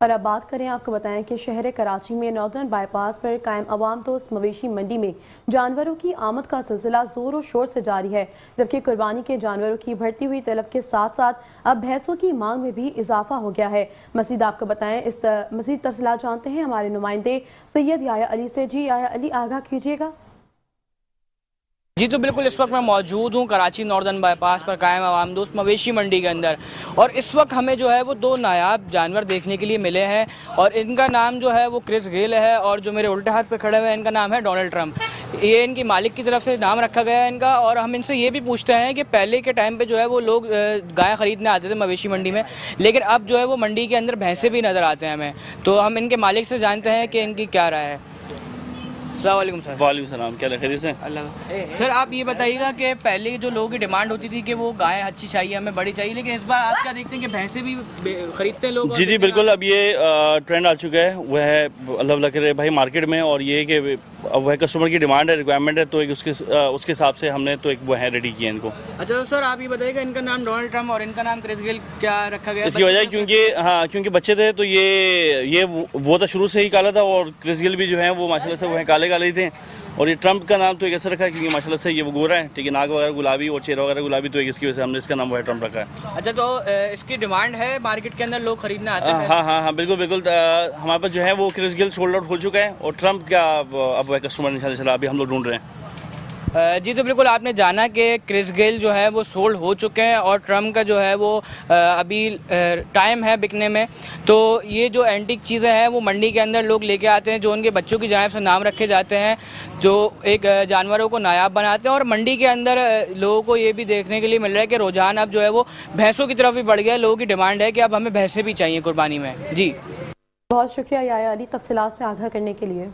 और अब बात करें, आपको बताएं कि शहर कराची में नॉर्दर्न बाईपास पर कायम अवाम दोस्त मवेशी मंडी में जानवरों की आमद का सिलसिला जोरों शोर से जारी है, जबकि कुर्बानी के जानवरों की बढ़ती हुई तलब के साथ साथ अब भैंसों की मांग में भी इजाफा हो गया है। मजीद आपको बताएं, इस मजीद तफसीलात जानते हैं हमारे नुमाइंदे सैयद याया अली से। जी याया अली, आगाह कीजिएगा। जी तो बिल्कुल, इस वक्त मैं मौजूद हूँ कराची नॉर्दर्न बाईपास पर कायम अवाम दोस्त मवेशी मंडी के अंदर, और इस वक्त हमें जो है वो दो नायाब जानवर देखने के लिए मिले हैं, और इनका नाम जो है वो क्रिस गेल है, और जो मेरे उल्टे हाथ पे खड़े हुए हैं इनका नाम है डोनाल्ड ट्रम्प। ये इनकी मालिक की तरफ से नाम रखा गया है इनका। और हम इनसे ये भी पूछते हैं कि पहले के टाइम पे जो है वो लोग गाय ख़रीदने आते थे मवेशी मंडी में, लेकिन अब जो है वो मंडी के अंदर भैंसे भी नज़र आते हैं हमें। तो हम इनके मालिक से जानते हैं कि इनकी क्या राय है। अस्सलाम वालेकुम सर। वालेकुम सलाम, क्या खैरियत से? अल्लाह। सर आप ये बताइएगा कि पहले जो लोगों की डिमांड होती थी कि वो गाय अच्छी चाहिए, हमें बड़ी चाहिए, लेकिन इस बार आप क्या देखते हैं कि भैंसे भी खरीदते हैं लोग? जी बिल्कुल, अब ये ट्रेंड आ चुका है, वह है अल्लाह करे भाई मार्केट में, और ये कि अब वह कस्टमर की डिमांड है, रिक्वायरमेंट है, तो एक उसके हिसाब से हमने तो एक वो है रेडी किया इनको। अच्छा तो सर आप ये बताइएगा, इनका नाम डोनाल्ड ट्रम्प और इनका नाम क्रिस गेल क्या रखा गया? इसकी वजह क्योंकि बच्चे थे, तो ये वो तो शुरू से ही काला था, और क्रिस गेल भी जो है वो माशाल्लाह से वो है काले काले ही थे। और ये ट्रम्प का नाम तो एक ऐसा रखा है क्योंकि माशाल्लाह से ये वो गोरा है, ठीक है, नाक वगैरह गुलाबी और चेहरा वगैरह गुलाबी, तो एक इसकी वजह से हमने इसका नाम वो है ट्रम्प रखा है। अच्छा तो इसकी डिमांड है मार्केट के अंदर, लोग खरीदने आते हैं? हाँ बिल्कुल बिल्कुल, हमारे पास जो है वो क्रिस गेल सोल्ड आउट हो चुका है, और ट्रम्प का अब वह कस्टमर इंशाल्लाह अभी हम लोग ढूंढ रहे हैं। जी तो बिल्कुल, आपने जाना कि क्रिस गेल जो है वो सोल्ड हो चुके हैं, और ट्रम्प का जो है वो अभी टाइम है बिकने में। तो ये जो एंटीक चीज़ें हैं वो मंडी के अंदर लोग लेके आते हैं, जो उनके बच्चों की जानिब से नाम रखे जाते हैं, जो एक जानवरों को नायाब बनाते हैं। और मंडी के अंदर लोगों को ये भी देखने के लिए मिल रहा है कि रुझान अब जो है वो भैंसों की तरफ भी बढ़ गया है। लोगों की डिमांड है कि अब हमें भैंसें भी चाहिए कुर्बानी में। जी बहुत शुक्रिया याया अली, तफसीलात से आगाह करने के लिए।